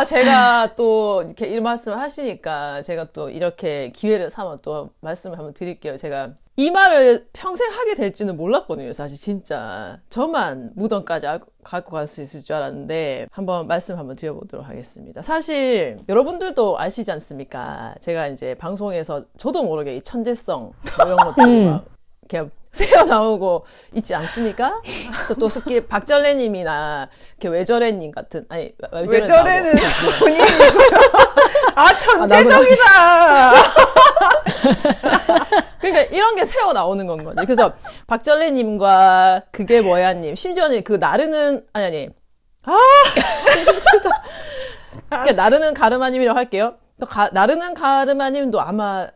제가 또 이렇게 이 말씀을 하시니까 제가 또 이렇게 기회를 삼아 또 말씀을 한번 드릴게요. 제가 이 말을 평생 하게 될지는 몰랐거든요. 사실 진짜 저만 무덤까지 갖고 갈 수 있을 줄 알았는데 한번 말씀 한번 드려보도록 하겠습니다. 사실 여러분들도 아시지 않습니까? 제가 이제 방송에서 저도 모르게 이 천재성 이런 것들 막 이렇게 새어 나오고 있지 않습니까? 그래서 또 특히 박전래님이나 이렇게 외절애님 같은 아니 외절애는 본인이고요. 천재적이다. 그러니까 이런 게 새어 나오는 건 거지. 그래서 박전래님과 그게 뭐야님, 심지어는 그 나르는 아니 그러니까 나르는 가르마님이라고 할게요. 나르는 가르마님도 아마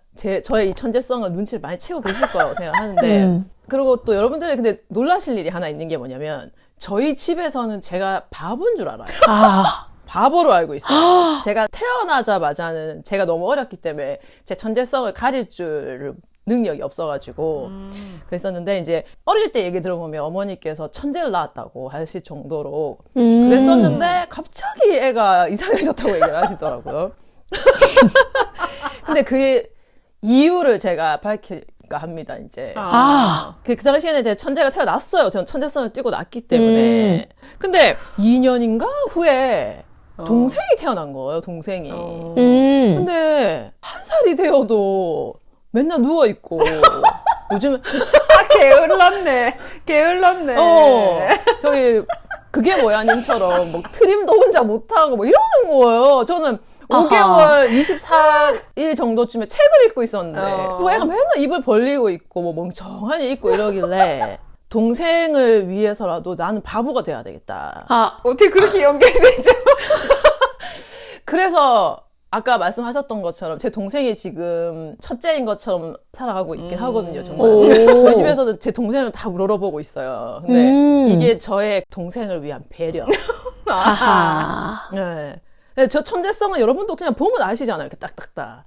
저의 이 천재성을 눈치를 많이 채고 계실 거라고 생각하는데 그리고 또 여러분들이 근데 놀라실 일이 하나 있는 게 뭐냐면 저희 집에서는 제가 바보인 줄 알아요. 바보로 알고 있어요. 제가 태어나자마자는 제가 너무 어렸기 때문에 제 천재성을 가릴 줄 능력이 없어가지고 그랬었는데 이제 어릴 때 얘기 들어보면 어머니께서 천재를 낳았다고 하실 정도로 그랬었는데 갑자기 애가 이상해졌다고 얘기를 하시더라고요. 근데 그 이유를 제가 밝힐까 합니다, 이제. 그 당시에는 이제 천재가 태어났어요. 저는 천재성을 띠고 났기 때문에. 근데 2년인가 후에 동생이 태어난 거예요, 동생이. 근데 1살이 되어도 맨날 누워있고. 요즘. 게을렀네. 저기, 그게 뭐야, 님처럼. 뭐, 트림도 혼자 못하고, 뭐, 이러는 거예요. 저는 5개월 24일 정도쯤에 책을 읽고 있었는데, 그 애가 맨날 입을 벌리고 있고, 뭐, 멍청하니 있고 이러길래, 동생을 위해서라도 나는 바보가 돼야 되겠다. 어떻게 그렇게 연결되죠? 그래서, 아까 말씀하셨던 것처럼 제 동생이 지금 첫째인 것처럼 살아가고 있긴 하거든요, 정말. 저희 집에서는 제 동생을 다 우러러보고 있어요. 근데 이게 저의 동생을 위한 배려. 네. 저 천재성은 여러분도 그냥 보면 아시잖아요. 이렇게 딱딱딱.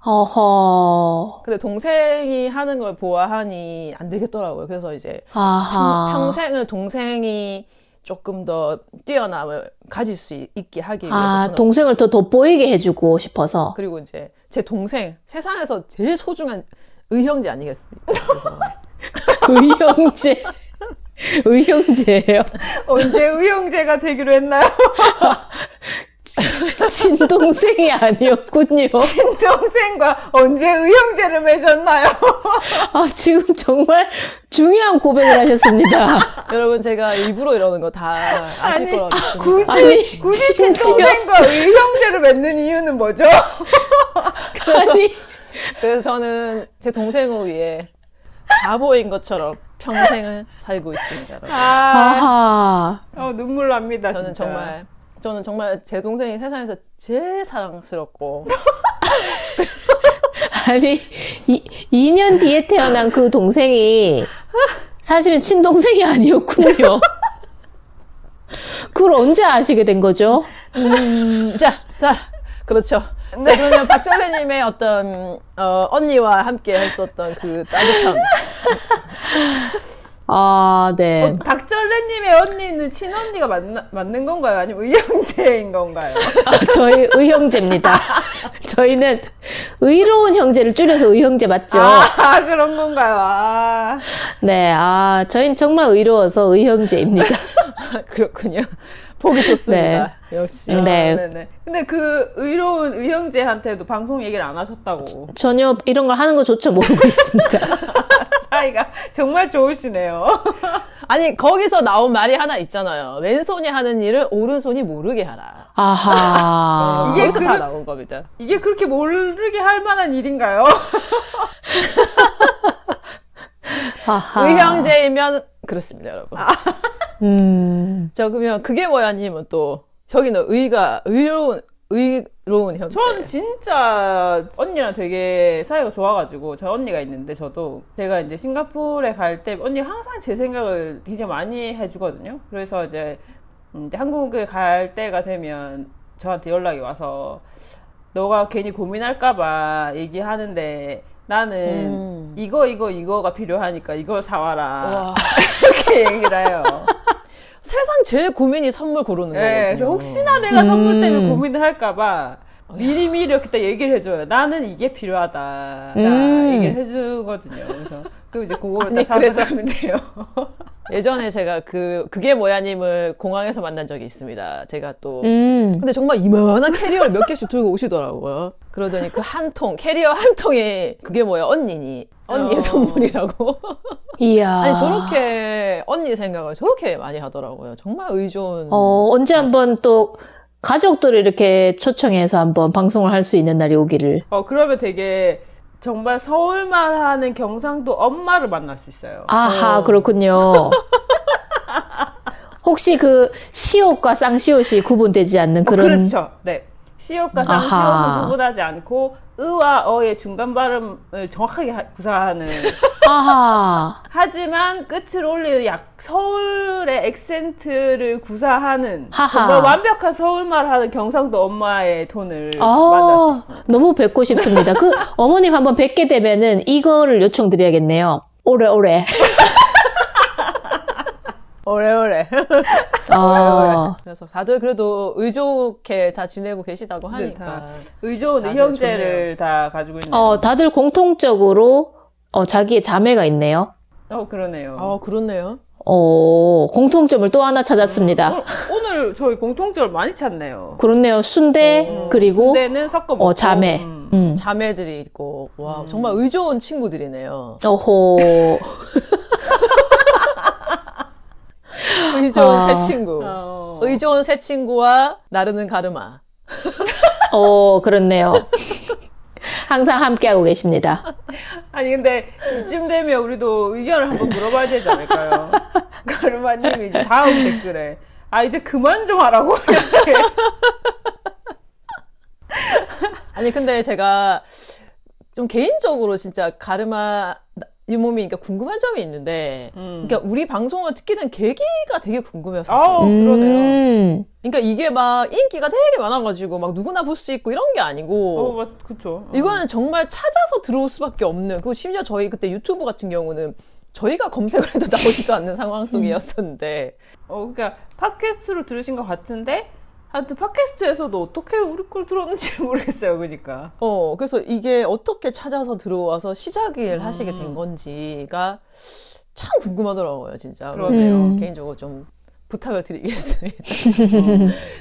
근데 동생이 하는 걸 보아하니 안 되겠더라고요. 그래서 이제 평생을 동생이 조금 더 뛰어남을 가질 수 있게 하기 위해서 동생을 더 돋보이게 해주고 싶어서. 그리고 이제 제 동생 세상에서 제일 소중한 의형제 아니겠습니까? 그래서 의형제예요. 언제 의형제가 되기로 했나요? 친동생이 아니었군요. 친동생과 언제 의형제를 맺었나요? 지금 정말 중요한 고백을 하셨습니다. 여러분 제가 일부러 이러는 거 다 아실 거라고 믿습니다. 굳이 친동생과 의형제를 맺는 이유는 뭐죠? 그래서 저는 제 동생을 위해 바보인 것처럼 평생을 살고 있습니다. 눈물 납니다. 저는 정말 제 동생이 세상에서 제일 사랑스럽고. 2년 뒤에 태어난 그 동생이 사실은 친동생이 아니었군요. 그걸 언제 아시게 된 거죠? 그렇죠. 자, 그러면 박전래님의 어떤, 언니와 함께 했었던 그 따뜻함. 네. 박전래님의 언니는 친언니가 맞는 건가요? 아니면 의형제인 건가요? 저희 의형제입니다. 저희는 의로운 형제를 줄여서 의형제 맞죠? 그런 건가요? 네, 저희는 정말 의로워서 의형제입니다. 그렇군요. 보기 좋습니다. 네. 역시. 네네. 근데 그 의로운 의형제한테도 방송 얘기를 안 하셨다고. 전혀 이런 걸 하는 것조차 모르고 있습니다. 사이가 정말 좋으시네요. 아니, 거기서 나온 말이 하나 있잖아요. 왼손이 하는 일을 오른손이 모르게 하라. 이게 여기서 다 나온 겁니다. 이게 그렇게 모르게 할 만한 일인가요? 의형제이면 그렇습니다, 여러분. 그러면 그게 뭐야 님은 또 여기는 의로운 형제. 전 진짜 언니랑 되게 사이가 좋아가지고 저 언니가 있는데 제가 이제 싱가포르에 갈 때 언니가 항상 제 생각을 되게 많이 해주거든요. 그래서 이제 한국에 갈 때가 되면 저한테 연락이 와서 너가 괜히 고민할까봐 얘기하는데 나는 이거가 필요하니까 이걸 사와라. 이렇게 얘기를 해요. 세상 제일 고민이 선물 고르는 네, 거거든요. 혹시나 내가 선물 때문에 고민을 할까봐 미리미리 이렇게 딱 얘기를 해줘요. 나는 이게 필요하다. 얘기를 해주거든요. 그래서 그럼 이제 그거를 딱 사서 가면 돼요. 예전에 제가 그게 뭐야님을 공항에서 만난 적이 있습니다. 제가 또 근데 정말 이만한 캐리어를 몇 개씩 들고 오시더라고요. 그러더니 그 한 통, 캐리어 한 통에 그게 뭐야 언니의 선물이라고. 이야. 아니 저렇게 언니 생각을 저렇게 많이 하더라고요. 정말 의존. 언제 한번 또 가족들을 이렇게 초청해서 한번 방송을 할 수 있는 날이 오기를. 그러면 되게 정말 서울말 하는 경상도 엄마를 만날 수 있어요. 아하, 그렇군요. 혹시 그 시옷과 쌍시옷이 구분되지 않는 그런. 그렇죠. 네. 시옷과 쌍시옷은 구분하지 않고 의와 어의 중간 발음을 정확하게 구사하는. 아하. 하지만 끝을 올리는 서울의 액센트를 구사하는 하하. 정말 완벽한 서울말 하는 경상도 엄마의 톤을 만날 수 있습니다. 너무 뵙고 싶습니다. 그 어머님 한번 뵙게 되면은 이거를 요청드려야겠네요. 오래오래. 오래오래. 아. 그래서 다들 그래도 의좋게 다 지내고 계시다고 하니까. 다 의좋은 다들 의형제를 다 가지고 있네요. 다들 공통적으로 자기의 자매가 있네요. 그러네요. 그렇네요. 공통점을 또 하나 찾았습니다. 오늘 저희 공통점을 많이 찾네요. 그렇네요. 순대 그리고 순대는 섞어 먹고 자매. 자매들이 있고 와 정말 의좋은 친구들이네요. 어호. 의좋은 새 친구. 어. 의좋은 새 친구와 나르는 가르마. 그렇네요. 항상 함께하고 계십니다. 아니 근데 이쯤 되면 우리도 의견을 한번 물어봐야 되지 않을까요? 가르마님이 이제 다음 댓글에 이제 그만 좀 하라고 이렇게. 아니 근데 제가 좀 개인적으로 진짜 가르마 유몸이니까 궁금한 점이 있는데 그러니까 우리 방송을 듣게 된 계기가 되게 궁금해요 사실. 그러네요. 그러니까 이게 막 인기가 되게 많아가지고 막 누구나 볼 수 있고 이런 게 아니고 그쵸. 이거는 정말 찾아서 들어올 수밖에 없는 그리고 심지어 저희 그때 유튜브 같은 경우는 저희가 검색을 해도 나오지도 않는 상황 속이었었는데 그러니까 팟캐스트로 들으신 것 같은데 하여튼 팟캐스트에서도 어떻게 우리 걸 들었는지 모르겠어요. 그러니까. 그래서 이게 어떻게 찾아서 들어와서 시작을 하시게 된 건지가 참 궁금하더라고요, 진짜. 그러네요. 개인적으로 좀 부탁을 드리겠습니다.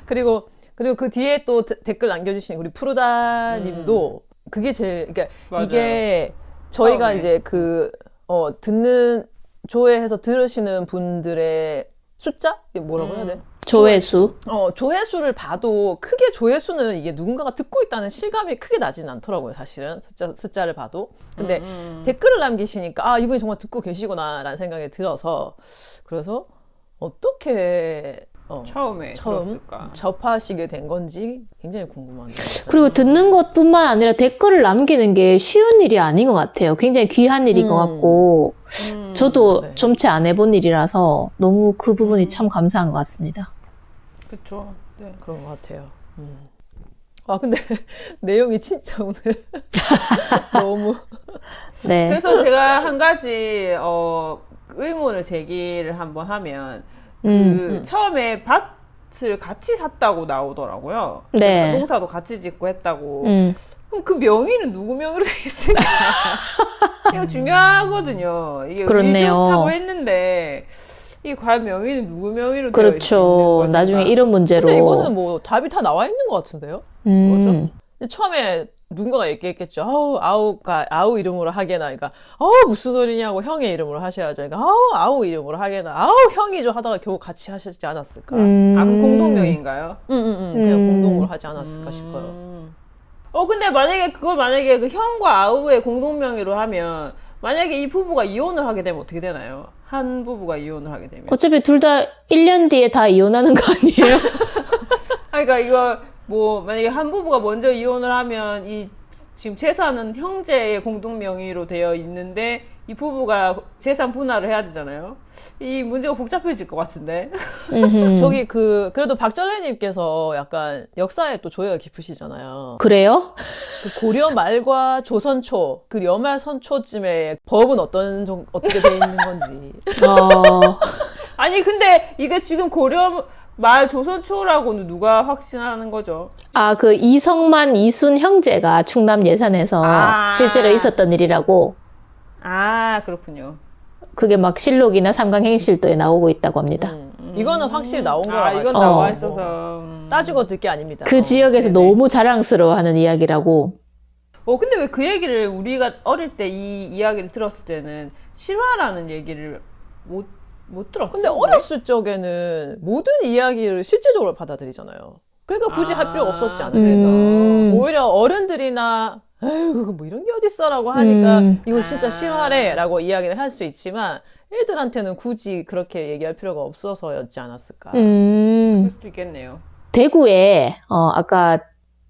그리고 그 뒤에 또 댓글 남겨주신 우리 푸르다 님도 그게 그러니까 맞아요. 이게 저희가 이제 듣는, 조회해서 들으시는 분들의 숫자? 이게 뭐라고 해야 돼? 조회수. 조회수를 봐도 크게 조회수는 이게 누군가가 듣고 있다는 실감이 크게 나진 않더라고요, 사실은. 숫자를 봐도. 근데 댓글을 남기시니까, 이분이 정말 듣고 계시구나라는 생각이 들어서, 그래서 어떻게, 처음 들었을까? 접하시게 된 건지 굉장히 궁금하네요. 그리고 듣는 것뿐만 아니라 댓글을 남기는 게 쉬운 일이 아닌 것 같아요. 굉장히 귀한 일인 것 같고, 저도 네. 점치 안 해본 일이라서 너무 그 부분이 참 감사한 것 같습니다. 그쵸. 네. 그런 것 같아요. 근데 내용이 진짜 오늘 너무. 네. 그래서 제가 한 가지 의문을 제기를 한번 하면 처음에 밭을 같이 샀다고 나오더라고요. 네. 농사도 같이 짓고 했다고. 음. 그럼 그 명의는 누구 명의로 돼 있을까? 이거 중요하거든요. 이게 그렇네요. 좋다고 했는데 이 과연 명의는 누구 명의로 되어 그렇죠. 있는 것인가? 나중에 이런 문제로. 근데 이거는 뭐 답이 다 나와 있는 것 같은데요? 뭐죠? 근데 처음에 누군가가 얘기했겠죠. 아우 이름으로 하게나. 그러니까, 무슨 소리냐고 형의 이름으로 하셔야죠. 그러니까, 아우 이름으로 하게나. 아우 형이죠 하다가 겨우 같이 하시지 않았을까. 그럼 공동명의인가요? 그냥 공동으로 하지 않았을까 싶어요. 근데 만약에 그 형과 아우의 공동명의로 하면 만약에 이 부부가 이혼을 하게 되면 어떻게 되나요? 한 부부가 이혼을 하게 되면. 어차피 둘 다 1년 뒤에 다 이혼하는 거 아니에요? 그러니까 이거 뭐 만약에 한 부부가 먼저 이혼을 하면 이 지금 재산은 형제의 공동 명의로 되어 있는데 이 부부가 재산 분할을 해야 되잖아요. 이 문제가 복잡해질 것 같은데. 저기 그래도 박전래님께서 약간 역사에 또 조예가 깊으시잖아요. 그래요? 그 고려 말과 조선 초, 그 여말 선초쯤에 법은 어떻게 돼 있는 건지. 아니 근데 이게 지금 고려 말 조선초라고는 누가 확신하는 거죠? 아, 그 이성만, 이순 형제가 충남 예산에서 실제로 있었던 일이라고. 아, 그렇군요. 그게 막 실록이나 삼강행실도에 나오고 있다고 합니다. 이거는 확실히 나온 거라 아, 이건 가지고 나와 있어서. 따지고 듣 게 아닙니다. 그 지역에서 네네. 너무 자랑스러워하는 이야기라고. 근데 왜 그 얘기를 우리가 어릴 때 이 이야기를 들었을 때는 실화라는 얘기를 못 들었죠? 근데 어렸을 적에는 모든 이야기를 실제적으로 받아들이잖아요. 그러니까 굳이 할 필요가 없었지 않아요. 오히려 어른들이나 에휴 뭐 이런 게 어딨어라고 하니까 이거 진짜 실화래라고 이야기를 할 수 있지만 애들한테는 굳이 그렇게 얘기할 필요가 없어서였지 않았을까. 그럴 수도 있겠네요. 대구에 아까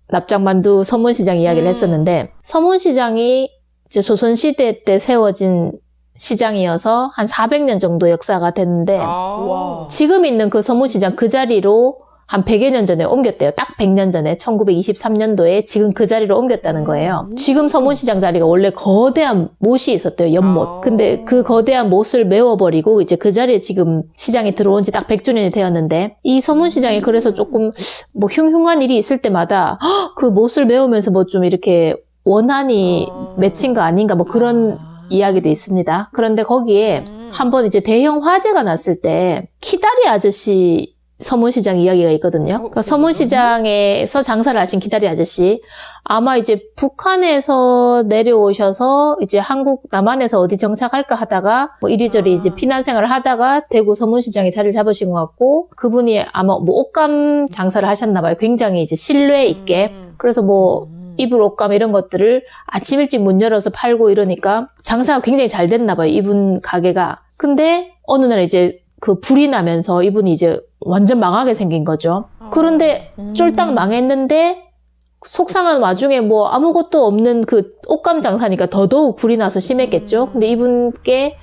납작만두 서문시장 이야기를 했었는데 서문시장이 이제 조선시대 때 세워진 시장이어서 한 400년 정도 역사가 됐는데 와. 지금 있는 그 서문시장 그 자리로 한 100여 년 전에 옮겼대요. 딱 100년 전에 1923년도에 지금 그 자리로 옮겼다는 거예요. 지금 서문시장 자리가 원래 거대한 못이 있었대요. 연못. 근데 그 거대한 못을 메워버리고 이제 그 자리에 지금 시장이 들어온 지 딱 100주년이 되었는데 이 서문시장이 그래서 조금 뭐 흉흉한 일이 있을 때마다 그 못을 메우면서 뭐 좀 이렇게 원한이 맺힌 거 아닌가 뭐 그런 이야기도 있습니다. 그런데 거기에 한번 이제 대형 화재가 났을 때 키다리 아저씨 서문시장 이야기가 있거든요. 그러니까 서문시장에서 장사를 하신 기다리 아저씨 아마 이제 북한에서 내려오셔서 이제 한국 남한에서 어디 정착할까 하다가 뭐 이리저리 이제 피난 생활을 하다가 대구 서문시장에 자리를 잡으신 것 같고 그분이 아마 뭐 옷감 장사를 하셨나 봐요. 굉장히 이제 신뢰 있게. 그래서 뭐 이불 옷감 이런 것들을 아침 일찍 문 열어서 팔고 이러니까 장사가 굉장히 잘 됐나 봐요. 이분 가게가. 근데 어느 날 이제 그 불이 나면서 이분이 이제 완전 망하게 생긴 거죠. 그런데 쫄딱 망했는데 속상한 와중에 뭐 아무것도 없는 그 옷감 장사니까 더더욱 불이 나서 심했겠죠. 근데 이분께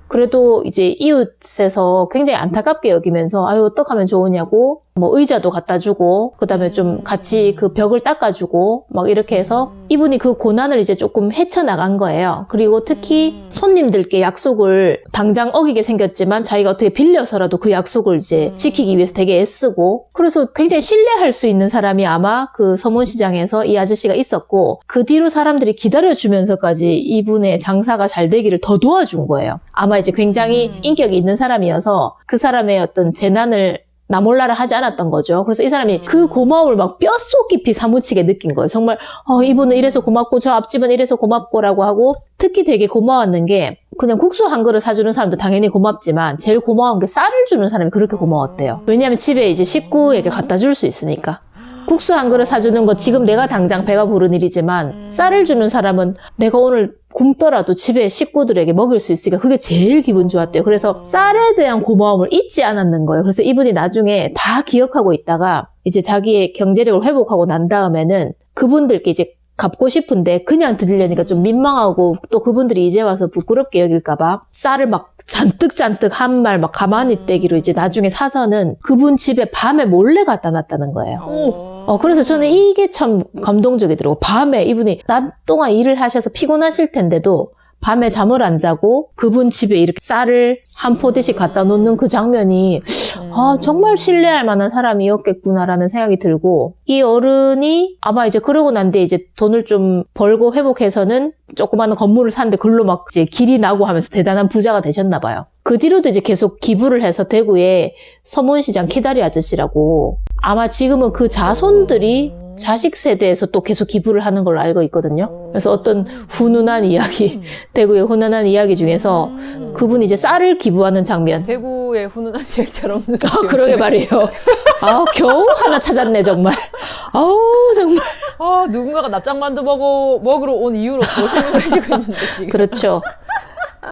그래도 이제 이웃에서 굉장히 안타깝게 여기면서 아유 어떡하면 좋으냐고 뭐 의자도 갖다 주고 그다음에 좀 같이 그 벽을 닦아주고 막 이렇게 해서 이분이 그 고난을 이제 조금 헤쳐나간 거예요. 그리고 특히 손님들께 약속을 당장 어기게 생겼지만 자기가 어떻게 빌려서라도 그 약속을 이제 지키기 위해서 되게 애쓰고 그래서 굉장히 신뢰할 수 있는 사람이 아마 그 서문시장에서 이 아저씨가 있었고 그 뒤로 사람들이 기다려주면서까지 이분의 장사가 잘 되기를 더 도와준 거예요. 아마 이제 굉장히 인격이 있는 사람이어서 그 사람의 어떤 재난을 나 몰라라 하지 않았던 거죠. 그래서 이 사람이 그 고마움을 막 뼛속 깊이 사무치게 느낀 거예요. 정말 이분은 이래서 고맙고 저 앞집은 이래서 고맙고라고 하고 특히 되게 고마웠는 게 그냥 국수 한 그릇 사주는 사람도 당연히 고맙지만 제일 고마운 게 쌀을 주는 사람이 그렇게 고마웠대요. 왜냐하면 집에 이제 식구에게 갖다 줄 수 있으니까. 국수 한 그릇 사주는 거 지금 내가 당장 배가 부른 일이지만 쌀을 주는 사람은 내가 오늘 굶더라도 집에 식구들에게 먹일 수 있으니까 그게 제일 기분 좋았대요. 그래서 쌀에 대한 고마움을 잊지 않았는 거예요. 그래서 이분이 나중에 다 기억하고 있다가 이제 자기의 경제력을 회복하고 난 다음에는 그분들께 이제 갚고 싶은데 그냥 드리려니까 좀 민망하고 또 그분들이 이제 와서 부끄럽게 여길까봐 쌀을 막 잔뜩 한 말 막 가만히 떼기로 이제 나중에 사서는 그분 집에 밤에 몰래 갖다 놨다는 거예요. 그래서 저는 이게 참 감동적이더라고요. 밤에 이분이 낮 동안 일을 하셔서 피곤하실 텐데도 밤에 잠을 안 자고 그분 집에 이렇게 쌀을 한 포대씩 갖다 놓는 그 장면이 정말 신뢰할 만한 사람이었겠구나라는 생각이 들고 이 어른이 아마 이제 그러고 난 뒤에 이제 돈을 좀 벌고 회복해서는 조그마한 건물을 샀는데 글로 막 이제 길이 나고 하면서 대단한 부자가 되셨나 봐요. 그 뒤로도 이제 계속 기부를 해서 대구에 서문시장 키다리 아저씨라고 아마 지금은 그 자손들이 자식 세대에서 또 계속 기부를 하는 걸로 알고 있거든요. 그래서 어떤 훈훈한 이야기, 대구의 훈훈한 이야기 중에서 그분이 이제 쌀을 기부하는 장면. 대구의 훈훈한 이야기처럼. 그러게 말이에요. 겨우 하나 찾았네, 정말. 정말. 누군가가 납작만두 먹으러 온 이유로 더 생각해지고 있는데, 지금. 그렇죠.